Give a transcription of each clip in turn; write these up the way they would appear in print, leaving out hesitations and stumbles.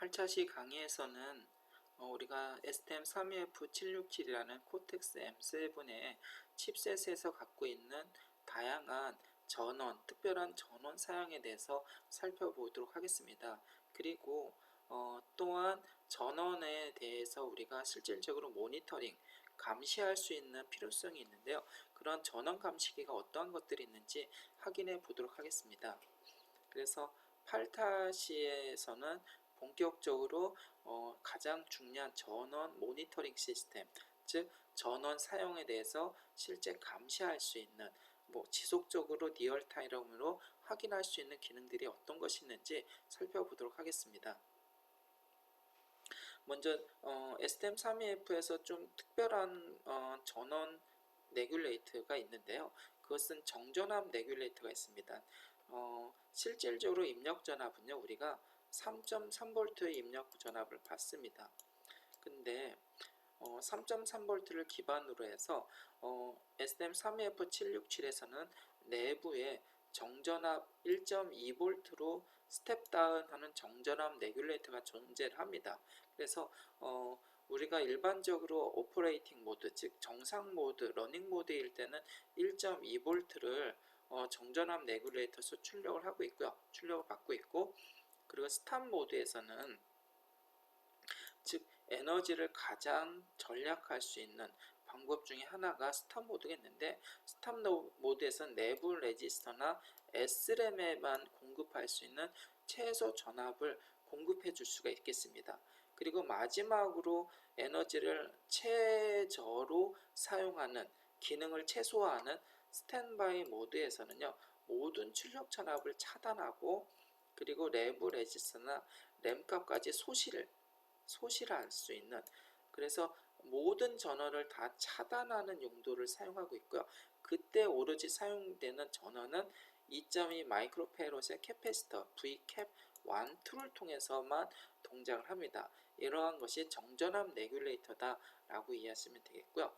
8차시 강의에서는 우리가 STM32F767이라는 코텍스 M7의 칩셋에서 갖고 있는 다양한 전원, 특별한 전원 사양에 대해서 살펴보도록 하겠습니다. 그리고 또한 전원에 대해서 우리가 실질적으로 모니터링, 감시할 수 있는 필요성이 있는데요. 그런 전원 감시기가 어떠한 것들이 있는지 확인해 보도록 하겠습니다. 그래서 8타시에서는 본격적으로 가장 중요한 전원 모니터링 시스템, 즉 전원 사용에 대해서 실제 감시할 수 있는 지속적으로 리얼타임으로 확인할 수 있는 기능들이 어떤 것이 있는지 살펴보도록 하겠습니다. 먼저 STM32F에서 좀 특별한 전원 레귤레이터가 있는데요. 그것은 정전압 레귤레이터가 있습니다. 실질적으로 입력 전압은요, 우리가 3.3V의 입력 전압을 받습니다. 근데 3.3V를 기반으로 해서 STM32F767에서는 내부에 정전압 1.2V로 스텝다운하는 정전압 레귤레이터가 존재를 합니다. 그래서 우리가 일반적으로 오퍼레이팅 모드, 즉 정상 모드, 러닝 모드일 때는 1.2V를 정전압 레귤레이터에서 출력을 하고 있고요. 출력을 받고 있고, 그리고 스탑 모드에서는 즉 에너지를 가장 절약할 수 있는 방법 중에 하나가 스탑 모드겠는데, 스탑 모드에서는 내부 레지스터나 SRAM에만 공급할 수 있는 최소 전압을 공급해 줄 수가 있겠습니다. 그리고 마지막으로 에너지를 최저로 사용하는 기능을 최소화하는 스탠바이 모드에서는요, 모든 출력 전압을 차단하고, 그리고 내부 레지스터나 램 값까지 소실할 수 있는, 그래서 모든 전원을 다 차단하는 용도를 사용하고 있고요. 그때 오로지 사용되는 전원은 2.2 마이크로페롯의 캐패시터 V캡 1, 2를 통해서만 동작을 합니다. 이러한 것이 정전압 레귤레이터다 라고 이해하시면 되겠고요.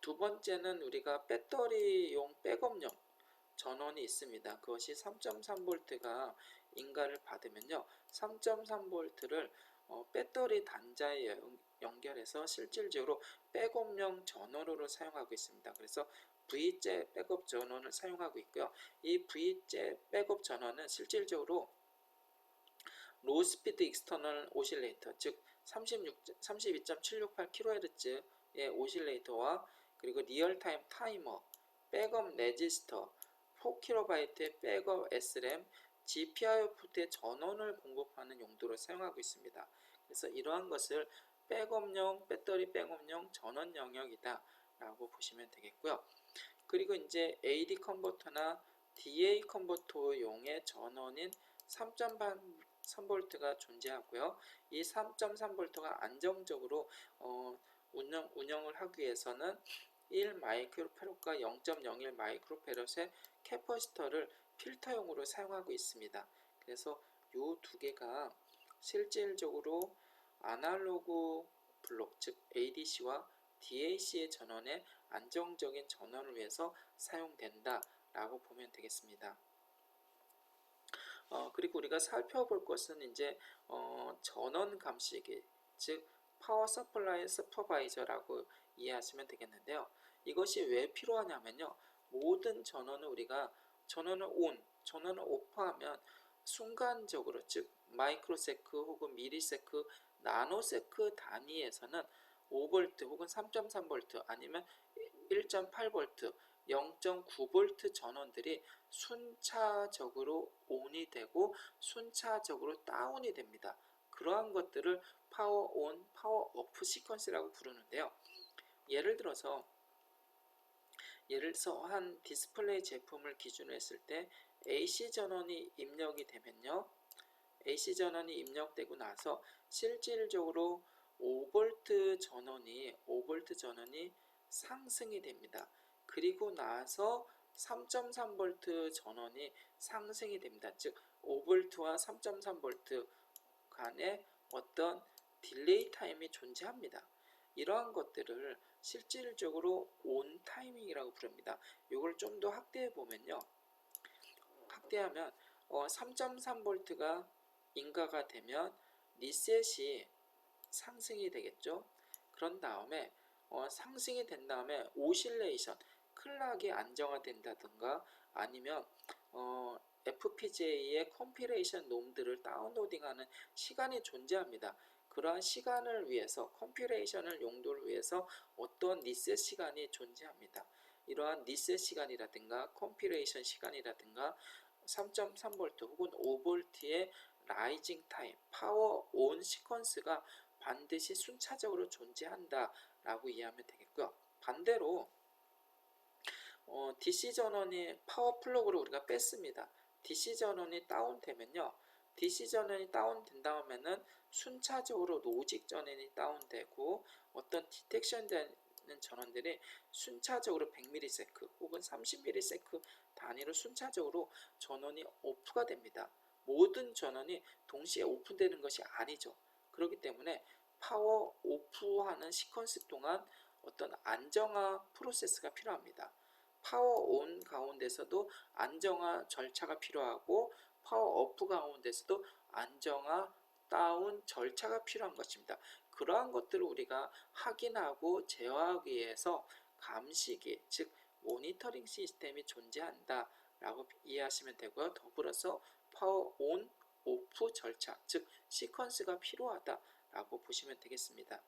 두 번째는 우리가 배터리용 백업용 전원이 있습니다. 그것이 3.3V가 인가를 받으면요, 3.3V를 배터리 단자에 연결해서 실질적으로 백업용 전원으로 사용하고 있습니다. 그래서 V제 백업 전원을 사용하고 있고요. 이 V제 백업 전원은 실질적으로 로우 스피드 익스터널 오실레이터, 즉 32.768kHz의 오실레이터와 그리고 리얼타임 타이머, 백업 레지스터, 4KB 백업 SRAM, GPIO 포트의 전원을 공급하는 용도로 사용하고 있습니다. 그래서 이러한 것을 백업용, 배터리 백업용 전원 영역이다 라고 보시면 되겠고요. 그리고 이제 AD 컨버터나 DA 컨버터용의 전원인 3.3V가 존재하고요. 이 3.3V가 안정적으로 운영을 하기 위해서는 1 마이크로페롯과 0.01 마이크로페롯의 캐퍼시터를 필터용으로 사용하고 있습니다. 그래서 이 두 개가 실질적으로 아날로그 블록, 즉 ADC와 DAC의 전원의 안정적인 전원을 위해서 사용된다 라고 보면 되겠습니다. 그리고 우리가 살펴볼 것은 이제 전원 감시기, 즉 파워 서플라이 슈퍼바이저라고 이해하시면 되겠는데요. 이것이 왜 필요하냐면요, 모든 전원을 우리가 전원을 전원을 오프하면 순간적으로, 즉 마이크로세크 혹은 미리세크, 나노세크 단위에서는 5V 혹은 3.3V 아니면 1.8V, 0.9V 전원들이 순차적으로 온이 되고 순차적으로 다운이 됩니다. 그러한 것들을 파워 온, 파워 오프 시퀀스라고 부르는데요. 예를 들어서 한 디스플레이 제품을 기준으로 했을 때 AC 전원이 입력이 되면요, AC 전원이 입력되고 나서 실질적으로 5V 전원이 상승이 됩니다. 그리고 나서 3.3V 전원이 상승이 됩니다. 즉 5V와 3.3V 간에 어떤 딜레이 타임이 존재합니다. 이러한 것들을 실질적으로 온 타이밍이라고 부릅니다. 이걸 좀 더 확대해 보면요, 확대하면 3.3V가 인가가 되면 리셋이 상승이 되겠죠. 그런 다음에 상승이 된 다음에 오실레이션, 클락이 안정화된다든가 아니면 FPGA의 컴필레이션 놈들을 다운로딩하는 시간이 존재합니다. 그러한 시간을 위해서 컴필레이션을 용도를 위해서 어떤 리셋 시간이 존재합니다. 이러한 리셋 시간이라든가 컴필레이션 시간이라든가 3.3V 혹은 5V의 라이징 타임, 파워 온 시퀀스가 반드시 순차적으로 존재한다 라고 이해하면 되겠고요. 반대로 DC 전원이 파워 플러그를 우리가 뺐습니다. DC 전원이 다운되면요, DC 전원이 다운된다음에는 순차적으로 로직 전원이 다운되고 어떤 디텍션 되는 전원들이 순차적으로 100ms 혹은 30ms 단위로 순차적으로 전원이 오프가 됩니다. 모든 전원이 동시에 오픈되는 것이 아니죠. 그렇기 때문에 파워 오프하는 시퀀스 동안 어떤 안정화 프로세스가 필요합니다. 파워 온 가운데서도 안정화 절차가 필요하고 파워 오프 가운데서도 안정화 다운 절차가 필요한 것입니다. 그러한 것들을 우리가 확인하고 제어하기 위해서 감시기, 즉 모니터링 시스템이 존재한다 라고 이해하시면 되고요. 더불어서 파워 온, 오프 절차, 즉 시퀀스가 필요하다 라고 보시면 되겠습니다.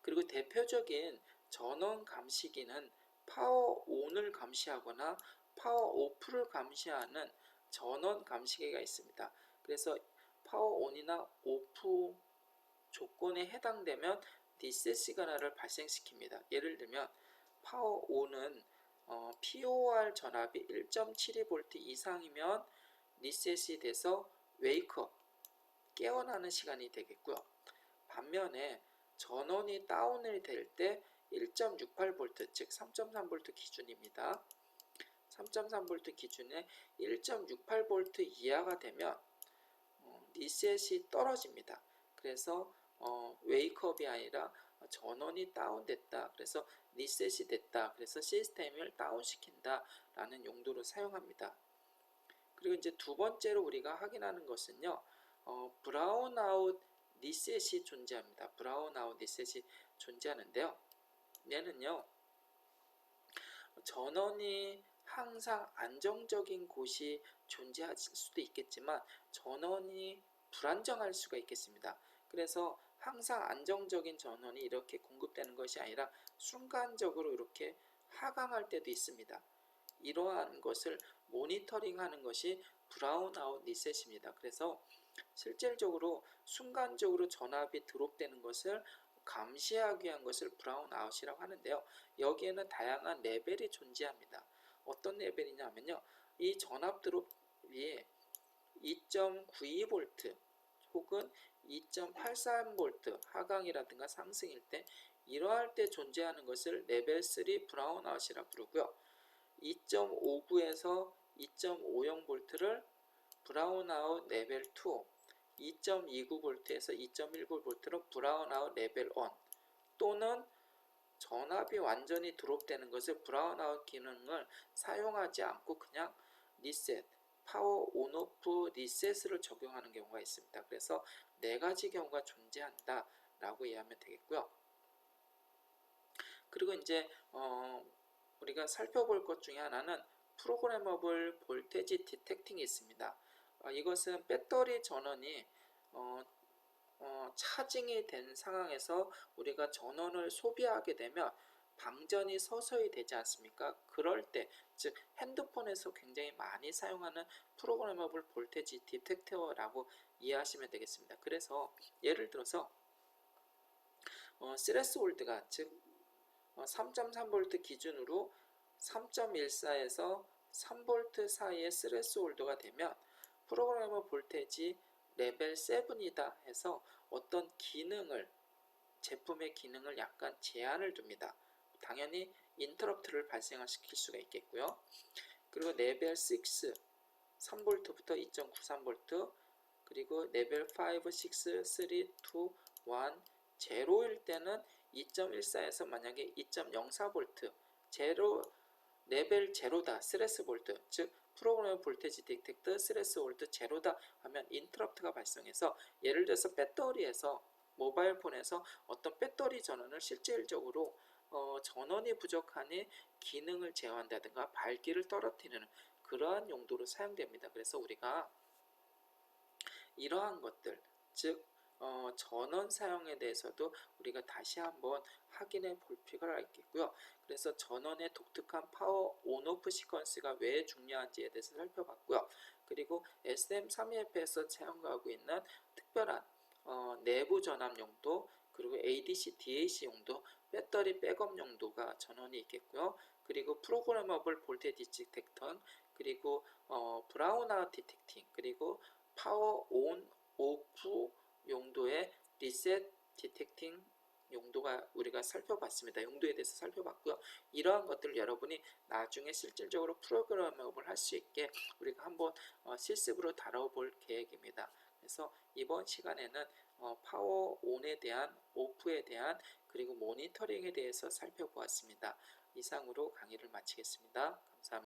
그리고 대표적인 전원 감시기는 파워 온을 감시하거나 파워 오프를 감시하는 전원 감시기가 있습니다. 그래서 파워 온이나 오프 조건에 해당되면 리셋 시그널을 발생시킵니다. 예를 들면 파워 온은 POR 전압이 1.72V 이상이면 리셋이 돼서 웨이크업, 깨어나는 시간이 되겠고요. 반면에 전원이 다운이 될 때 1.68V, 즉 3.3V 기준입니다. 3.3V 기준에 1.68V 이하가 되면 리셋이 떨어집니다. 그래서 웨이크업이 아니라 전원이 다운됐다, 그래서 리셋이 됐다, 그래서 시스템을 다운시킨다 라는 용도로 사용합니다. 그리고 이제 두 번째로 우리가 확인하는 것은요, 브라운아웃 리셋이 존재합니다. 브라운아웃 리셋이 존재하는데요, 얘는요, 전원이 항상 안정적인 곳이 존재할 수도 있겠지만 전원이 불안정할 수가 있겠습니다. 그래서 항상 안정적인 전원이 이렇게 공급되는 것이 아니라 순간적으로 이렇게 하강할 때도 있습니다. 이러한 것을 모니터링하는 것이 브라운아웃 리셋입니다. 그래서 실질적으로 순간적으로 전압이 드롭되는 것을 감시하기 위한 것을 브라운아웃이라고 하는데요. 여기에는 다양한 레벨이 존재합니다. 어떤 레벨이냐면요, 이 전압 드롭이 2.92V 혹은 2.83V 하강이라든가 상승일 때, 이러할 때 존재하는 것을 레벨 3 브라운아웃이라고 부르고요. 2.59에서 2.50V를 브라운아웃 레벨 2, 2.29V에서 2.19V로 브라운아웃 레벨 1, 또는 전압이 완전히 드롭되는 것을 브라운아웃 기능을 사용하지 않고 그냥 리셋, 파워 온오프 리셋을 적용하는 경우가 있습니다. 그래서 네 가지 경우가 존재한다 라고 이해하면 되겠고요. 그리고 이제 우리가 살펴볼 것 중에 하나는 프로그래머블 볼테지 디텍팅이 있습니다. 이것은 배터리 전원이 차징이 된 상황에서 우리가 전원을 소비하게 되면 방전이 서서히 되지 않습니까? 그럴 때, 즉 핸드폰에서 굉장히 많이 사용하는 프로그래머블 볼테지 디텍터라고 이해하시면 되겠습니다. 그래서 예를 들어서 스레스홀드가, 즉 3.3V 기준으로 3.14에서 3V 사이의 스레스홀드가 되면 프로그래머 볼테지 레벨 7이다 해서 어떤 기능을, 제품의 기능을 약간 제한을 둡니다. 당연히 인터럽트를 발생시킬 수가 있겠고요. 그리고 레벨 6, 3V부터 2.93V, 그리고 레벨 5, 6, 3, 2, 1, 0일 때는 2.14에서 만약에 2.04V, 레벨 제로다, 스레스볼트, 즉 프로그램 볼테지 디텍트 스레스홀드 제로다 하면 인터럽트가 발생해서, 예를 들어서 배터리에서 모바일 폰에서 어떤 배터리 전원을 실질적으로 전원이 부족하니 기능을 제어한다든가 밝기를 떨어뜨리는 그러한 용도로 사용됩니다. 그래서 우리가 이러한 것들, 즉 전원 사용에 대해서도 우리가 다시 한번 확인해 볼 필요가 있겠고요. 그래서 전원의 독특한 파워 온오프 시퀀스가 왜 중요한지에 대해서 살펴봤고요. 그리고 SM32F에서 사용하고 있는 특별한 내부 전압 용도, 그리고 ADC, DAC 용도, 배터리 백업 용도가 전원이 있겠고요. 그리고 프로그래머블 볼테지 디텍터, 그리고 브라운아웃 디텍팅, 그리고 파워 온 오프 용도의 리셋 디텍팅 용도가 우리가 살펴봤습니다. 용도에 대해서 살펴봤고요. 이러한 것들을 여러분이 나중에 실질적으로 프로그래머블 할 수 있게 우리가 한번 실습으로 다뤄볼 계획입니다. 그래서 이번 시간에는 파워 온에 대한, 오프에 대한, 그리고 모니터링에 대해서 살펴보았습니다. 이상으로 강의를 마치겠습니다. 감사합니다.